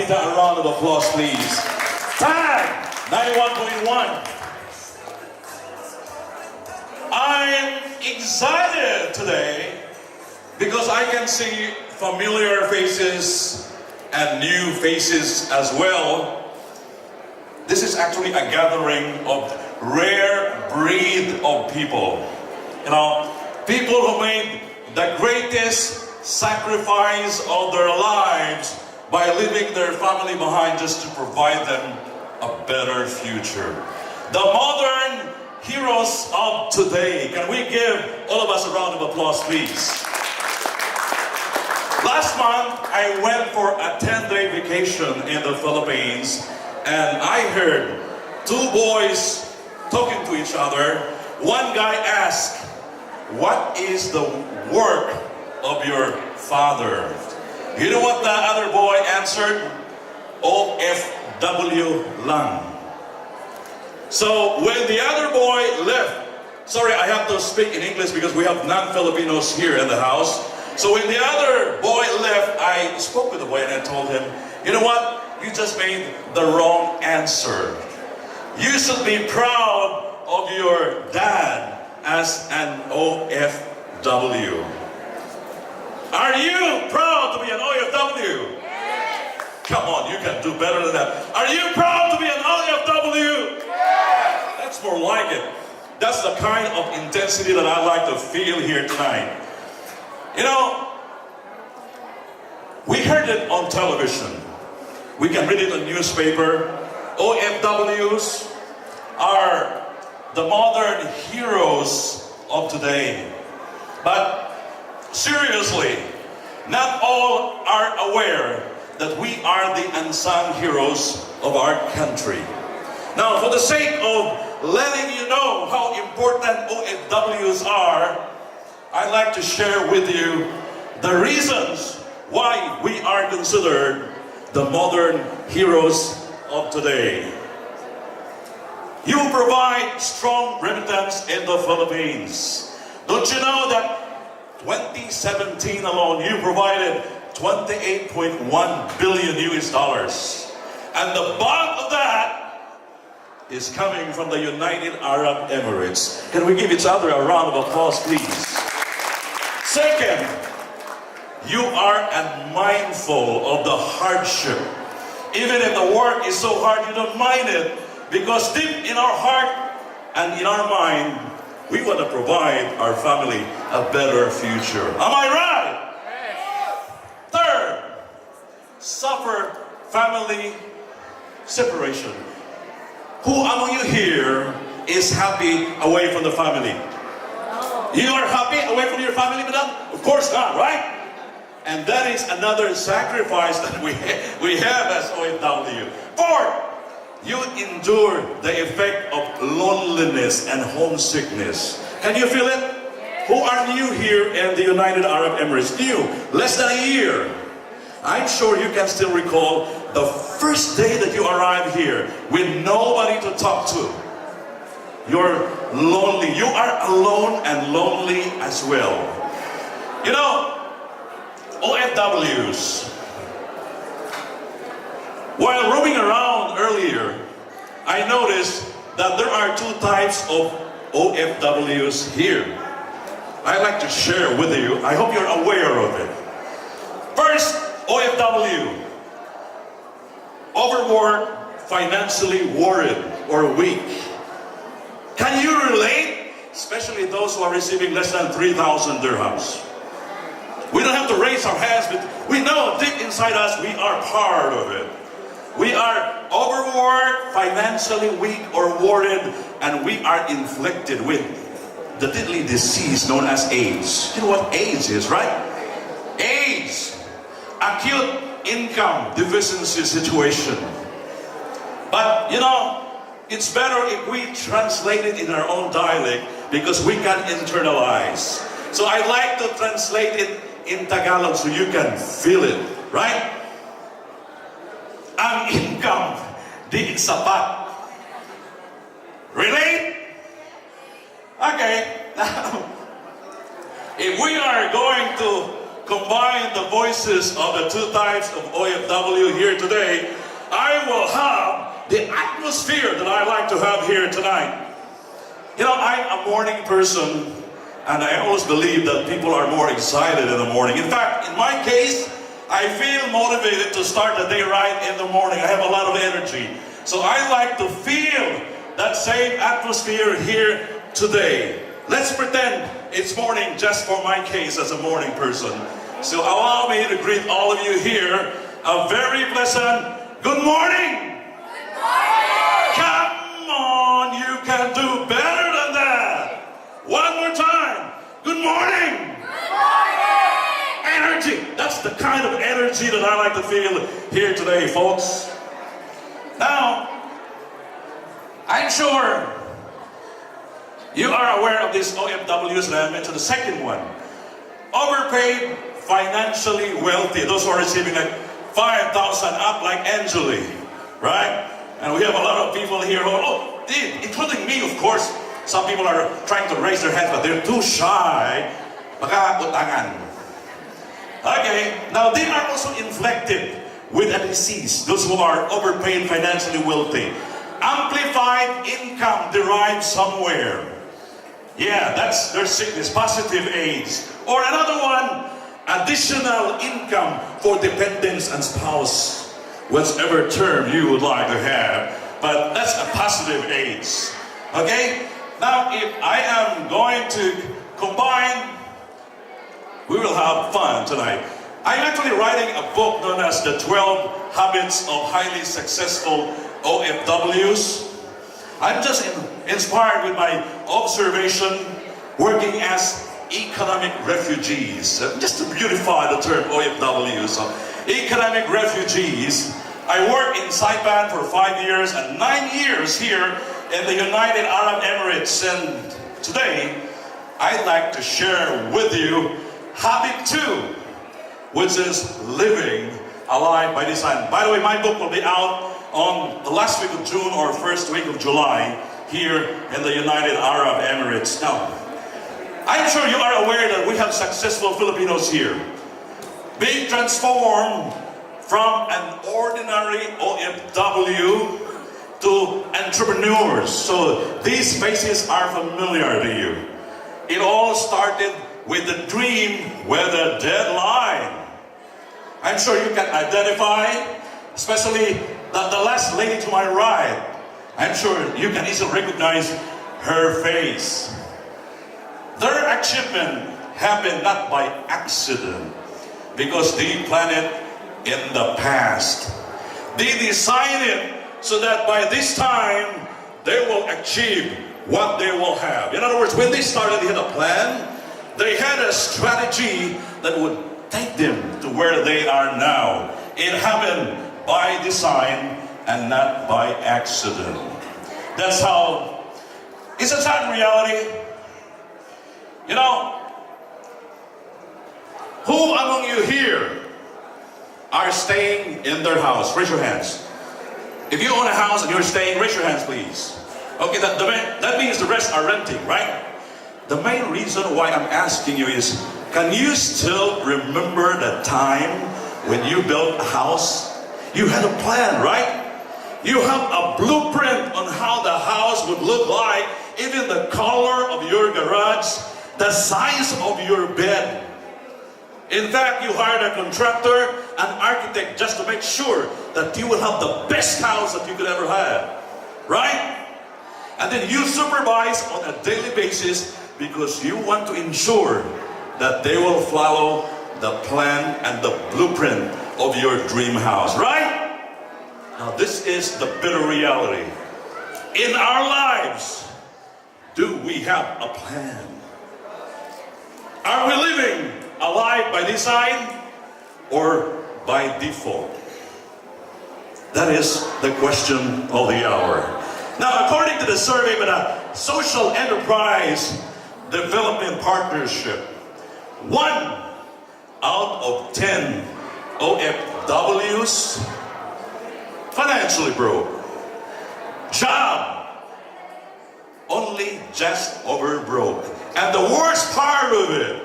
Anita a round of applause, please. Tag 91.1. I'm excited today because I can see familiar faces and new faces as well. This is actually a gathering of rare breed of people. You know, people who made the greatest sacrifice of their lives by leaving their family behind just to provide them a better future. The modern heroes of today. Can we give all of us a round of applause, please? Last month, I went for a 10-day vacation in the Philippines, and I heard two boys talking to each other. One guy asked, "What is the work of your father?" You know what the other boy answered? OFW lang. So when the other boy left, sorry, I have to speak in English because we have non-Filipinos here in the house. So when the other boy left, I spoke with the boy and I told him, you know what? You just made the wrong answer. You should be proud of your dad as an OFW. Are you proud to be an OFW? Yes. Come on, you can do better than that. Are you proud to be an OFW? Yes. That's more like it. That's the kind of intensity that I like to feel here tonight. You know, we heard it on television. We can read it in the newspaper. OFWs are the modern heroes of today. But seriously, not all are aware that we are the unsung heroes of our country. Now, for the sake of letting you know how important OFWs are, I'd like to share with you the reasons why we are considered the modern heroes of today. You provide strong remittance in the Philippines. Don't you know that 2017 alone, you provided 28.1 billion US dollars. And the bulk of that is coming from the United Arab Emirates. Can we give each other a round of applause, please? Second, you are mindful of the hardship. Even if the work is so hard, you don't mind it, because deep in our heart and in our mind, we want to provide our family a better future. Am I right? Yes. Third, suffer family separation. Who among you here is happy away from the family? You are happy away from your family, madam? Of course not, right? And that is another sacrifice that we have as OFW. Fourth, you endure the effect of loneliness and homesickness. Can you feel it? Yes. Who are new here in the United Arab Emirates? New, less than a year. I'm sure you can still recall the first day that you arrived here with nobody to talk to. You're lonely. You are alone and lonely as well. You know, OFWs, while roaming around earlier, I noticed that there are two types of OFWs here. I'd like to share with you. I hope you're aware of it. First, OFW, overworked, financially worried, or weak. Can you relate? Especially those who are receiving less than 3,000 dirhams. We don't have to raise our hands, but we know deep inside us we are part of it. We are overworked, financially weak or worried, and we are inflicted with the deadly disease known as AIDS. You know what AIDS is, right? AIDS, acute income deficiency situation. But you know, it's better if we translate it in our own dialect because we can internalize. So I'd like to translate it in Tagalog so you can feel it, right? Ang income di sapat. Relate? Okay. Now, if we are going to combine the voices of the two types of OFW here today, I will have the atmosphere that I like to have here tonight. You know, I'm a morning person, and I always believe that people are more excited in the morning. In fact, in my case, I feel motivated to start the day right in the morning. I have a lot of energy. So I like to feel that same atmosphere here today. Let's pretend it's morning just for my case as a morning person. So allow me to greet all of you here a very pleasant good morning. Good morning. Come on, you can do better than that. One more time. Good morning. Good morning. Energy. That's the kind of energy that I like to feel here today, folks. Now, I'm sure you are aware of these OFWs that I mentioned, the second one. Overpaid, financially wealthy. Those who are receiving like 5,000 up like Angeli, right? And we have a lot of people here who, including me, of course. Some people are trying to raise their hands, but they're too shy. Baka utangan. Okay, now they are also inflected with a disease. Those who are overpaid, financially wealthy. Amplified income derived somewhere. Yeah, that's their sickness, positive AIDS. Or another one, additional income for dependents and spouse. Whatever term you would like to have. But that's a positive AIDS. Okay? Now, if I am going to combine, we will have fun tonight. I'm actually writing a book known as The 12 Habits of Highly Successful OFWs. I'm just inspired with my observation working as economic refugees. Just to beautify the term OFWs. So, economic refugees. I worked in Saipan for 5 years and 9 years here in the United Arab Emirates. And today, I'd like to share with you habit 2, which is living a life by design. By the way, my book will be out on the last week of June or first week of July here in the United Arab Emirates. Now, I'm sure you are aware that we have successful Filipinos here being transformed from an ordinary OFW to entrepreneurs. So these faces are familiar to you. It all started with the dream with a deadline. I'm sure you can identify, especially the last lady to my right. I'm sure you can easily recognize her face. Their achievement happened not by accident, because they planned it in the past. They decided so that by this time, they will achieve what they will have. In other words, when they started, they had a plan. They had a strategy that would take them to where they are now. It happened by design and not by accident. That's how, it's a sad reality. You know, who among you here are staying in their house? Raise your hands. If you own a house and you're staying, raise your hands, please. Okay, that means the rest are renting, right? The main reason why I'm asking you is, can you still remember the time when you built a house? You had a plan, right? You have a blueprint on how the house would look like, even the color of your garage, the size of your bed. In fact, you hired a contractor, an architect, just to make sure that you will have the best house that you could ever have, right? And then you supervise on a daily basis because you want to ensure that they will follow the plan and the blueprint of your dream house, right? Now this is the bitter reality. In our lives, do we have a plan? Are we living a life by design or by default? That is the question of the hour. Now, according to the survey by the Social Enterprise Development Partnership, 1 out of 10 OFWs financially broke. Job, only just over broke. And the worst part of it,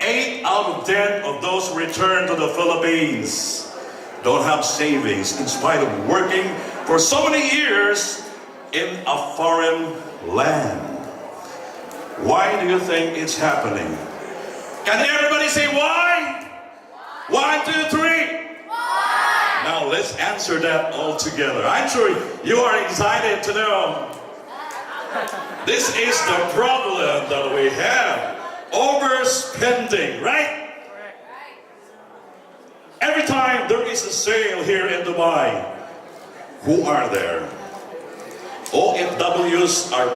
8 out of 10 of those who return to the Philippines don't have savings in spite of working for so many years in a foreign land. Why do you think it's happening? Can everybody say why? 1, 2, 3. Now let's answer that all together. I'm sure you are excited to know. This is the problem that we have. Overspending, right? Every time there is a sale here in Dubai, who are there? OFWs are